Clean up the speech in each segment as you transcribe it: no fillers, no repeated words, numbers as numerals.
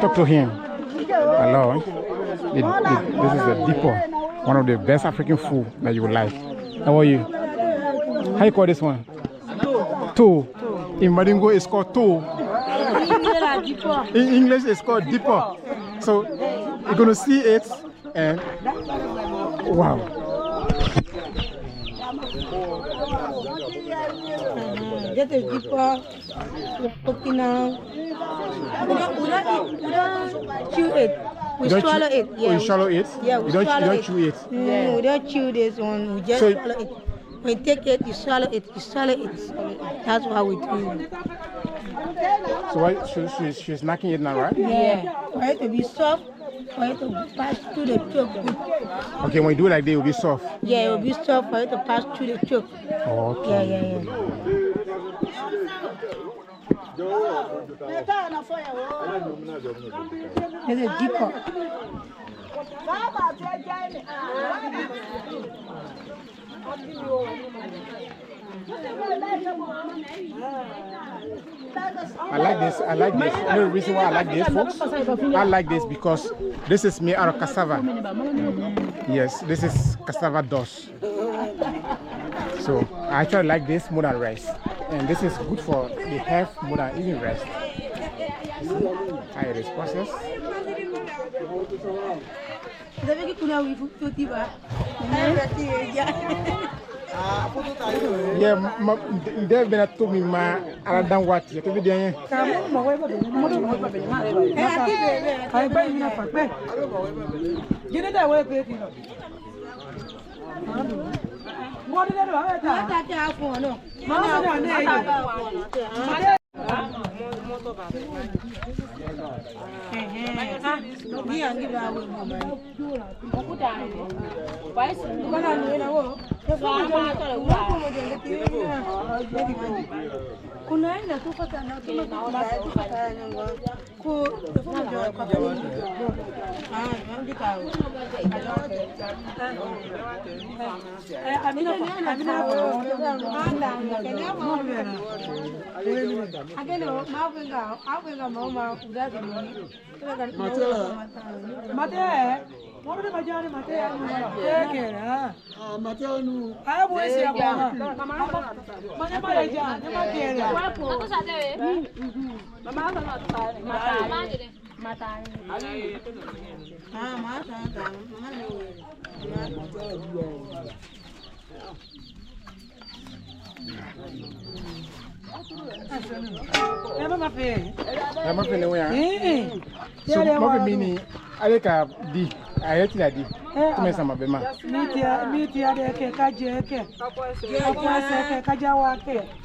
Talk to him. Hello. This is the dipper, one of the best African food that you would like. How are you? How you call this one? Toe. In Madingo, it's called toe. In English, it's called dipper. So you're gonna see it, and wow. That is dipper. Cooking now. We don't chew it. We swallow it. Yeah. You swallow it? Yeah, we swallow it. You don't chew it? We don't chew this one. We just swallow it. When you take it, you swallow it. You swallow it. That's what we do. So why she's knocking it now, right? Yeah. For it to be soft, for it to pass through the choke. Okay, when you do it like that, it will be soft. Yeah, it will be soft for it to pass through the choke. Okay. Yeah. There's a dipper. I like this. You know the reason why I like this, folks? I like this because this is made out of cassava. Yes, this is cassava dust. So I actually like this more than rice. And this is good for the health more than even rice. How it is processed. Yeah, they've been told me my Aladdin what you can be doing.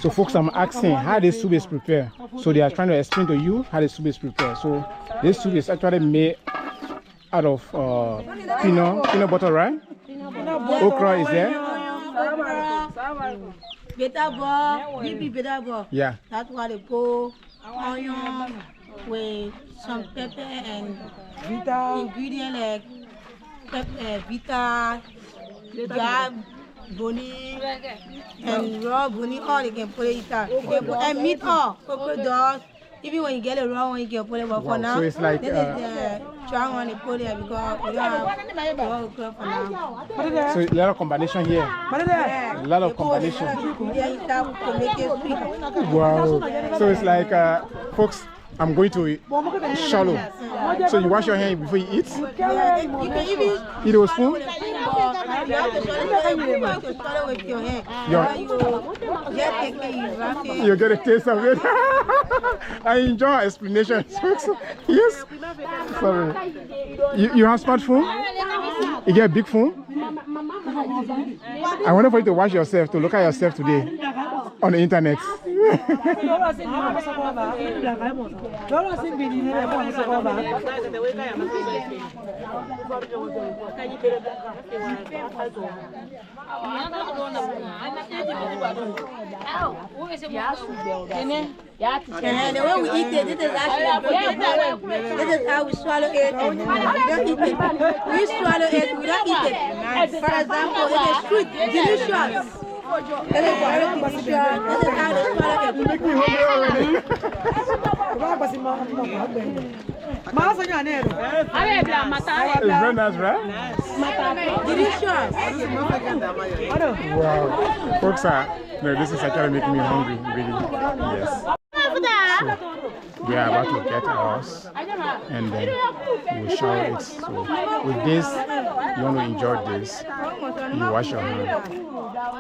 So folks, I'm asking how this soup is prepared. So they are trying to explain to you how the soup is prepared. So this soup is actually made out of peanut butter, right? Okra is there. Yeah. That's why they put onion with some pepper and ingredient like pepper, vita, jam, boni, and raw boni. All you can put it and meat all, dust. Even when you get it raw, you can put it. But for now, so it's like strong one, you put it because we don't have raw okra for now. So a lot of combination here. A lot of combination. To make it sweet. Wow. So it's like, folks, I'm going to shallow. So you wash your hand before you eat? You can even eat with spoon? you have to swallow with your hand. You get a taste of it. I enjoy explanation. Yes. Sorry. You have smartphone? You get a big phone? I wonder for you to watch yourself, to look at yourself today on the internet. And the way we eat it, this is actually this is how we swallow it. And we don't eat it. We swallow it, we don't eat it. For example, it is sweet, delicious. make me hungry already. It's very nice, right? Delicious. Wow. Folks no, this is actually making me hungry, really. Yes. So, we are about to get ours and then we'll shower it. So with this, you want to enjoy this, you wash your hand.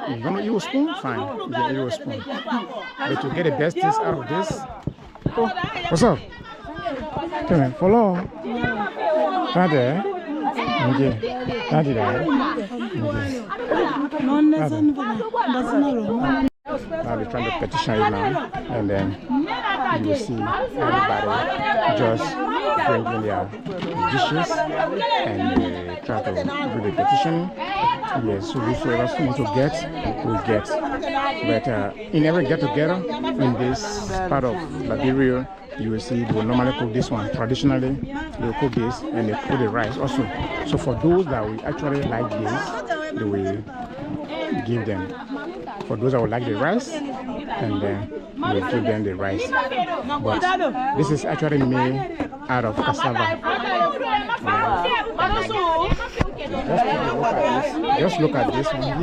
You want to use a spoon? Fine. You can use a spoon. But to get the best taste out of this, oh, what's up? Come on, follow. Right there. Okay. I'll be trying to petition it now, and then you will see everybody just bringing their dishes and try to do the petitioning. Yes, so whoever want to get, will get. But in every get together in this part of Liberia, you will see they will normally cook this one. Traditionally, they will cook this and they cook the rice also. So for those that will actually like this, they will give them. For those that would like the rice, and then we'll give them the rice. But this is actually made out of cassava. Just look at this one here,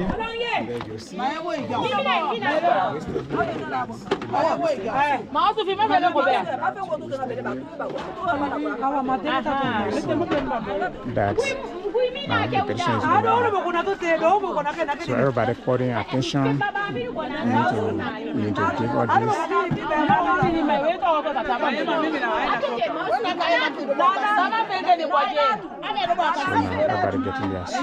and then you see. That the petition is moving. So everybody putting attention. You need to give all this. So now everybody getting their soup.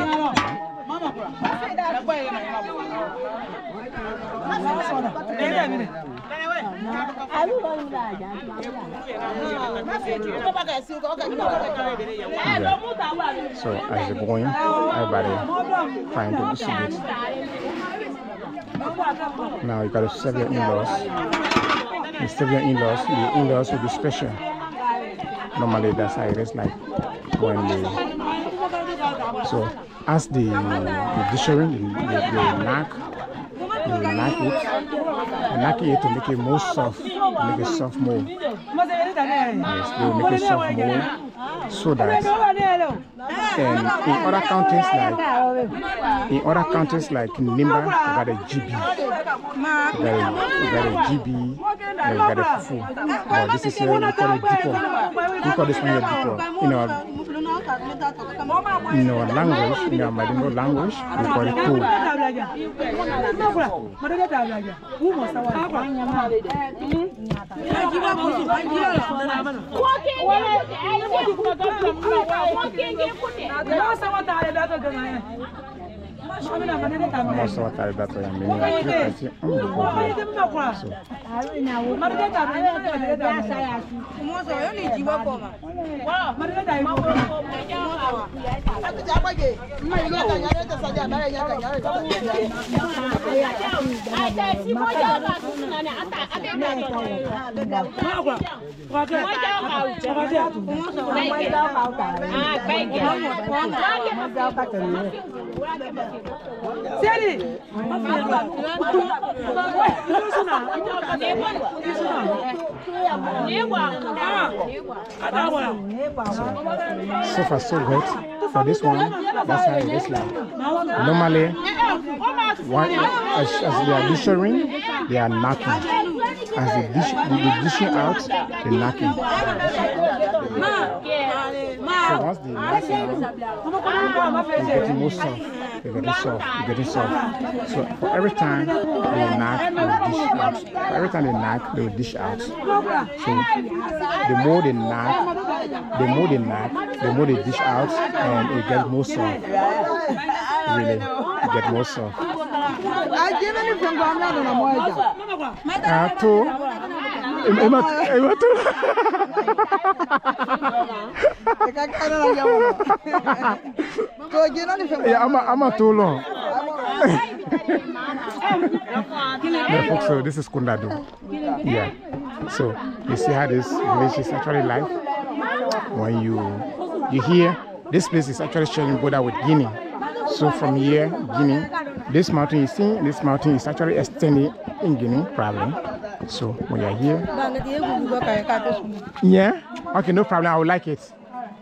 So as they're going, everybody trying to distribute. Now you gotta serve your in-laws. You serve your in-laws. The in-laws will be special. Normally that's how it is like when they. So as the dishing, they knack it to make it more soft, make it soft more. Yes, they will make it soft more, so that in other countries like Nimba, you got a GB, you got a GB, and you got a foo-foo. But this is we call it dippo. We call this one here dippo. In our language, in our Madingo language, we call it poo. So far so good for this one. That's how it is like. Normally, as they are dishing, they are knocking. As they dishing out, they're knocking. So once they knocking out, they're getting more soft. They're getting soft. They're getting soft. So for every time they knock, they will dish out. For every time they knock, they will dish out. So the more they knock, the more they dish out, and it gets more soft. Really, it gets more soft. I'm too long. Yeah, so this is Kundadu. Yeah. So you see how this village is actually like. When you hear this place is actually sharing border with Guinea. So from here, Guinea, This mountain you see, this mountain is actually extending in Guinea, probably. So we are here. Yeah. Okay, no problem. I will like it.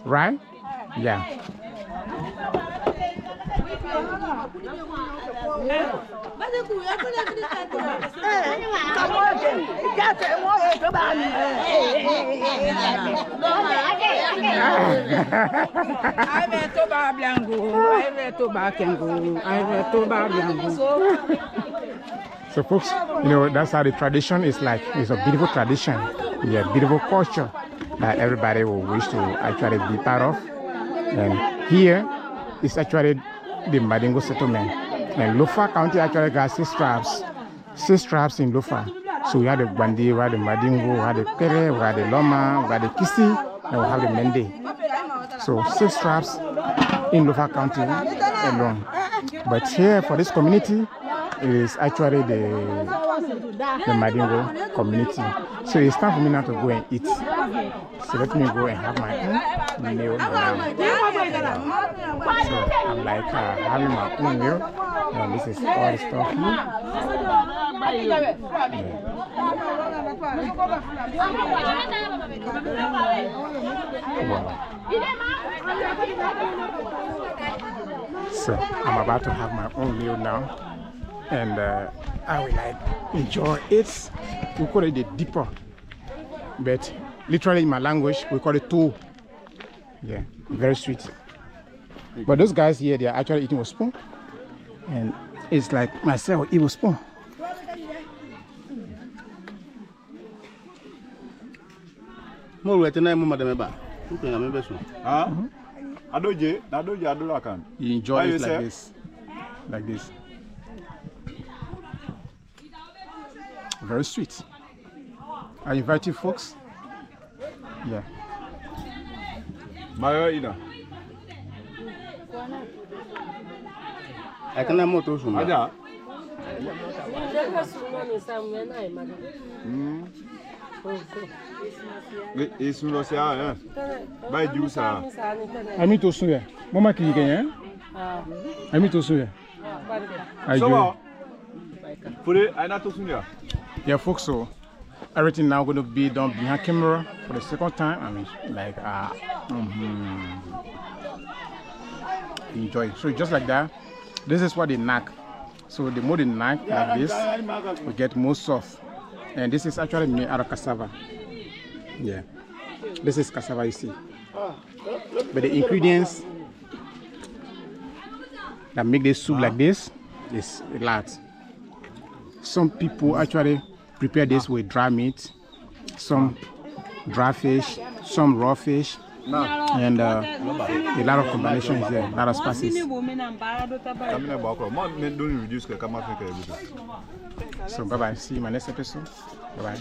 Right? Yeah. So folks, you know, that's how the tradition is like. It's a beautiful tradition. Yeah, beautiful culture that everybody will wish to actually be part of. And here is actually the Madingo settlement. And Lofa County actually got 6 tribes. 6 tribes in Lofa. So we have the Bandi, we have the Madingo, we have the Kere, we have the Loma, we have the Kisi, and we have the Mende. So 6 tribes in Lofa County alone. But here for this community, it is actually the Madingo community. So it's time for me now to go and eat. So let me go and have my own meal now. So I'm like having my own meal. And this is all the stuff here. Wow. So I'm about to have my own meal now. And I will like enjoy it. We call it the dipper, but literally in my language we call it tou. Yeah, very sweet. But those guys here, they are actually eating with spoon, and it's like myself eat with spoon. You enjoy it like this, like this. Very sweet. I invite you folks. Yeah. I can have more to show. I'm to suya. Mama ki again. I'm to suya. Yeah, folks. So everything now going to be done behind camera for the second time. I mean, like enjoy. So just like that. This is what they knack. So the more they knack like this, we get more soft. And this is actually made out of cassava. Yeah, this is cassava, you see. But the ingredients that make this soup like this is a lot. Some people actually prepare this with dry meat, some dry fish, some raw fish, and a lot of combinations here, a lot of spices. So bye bye, see you in my next episode. Bye bye.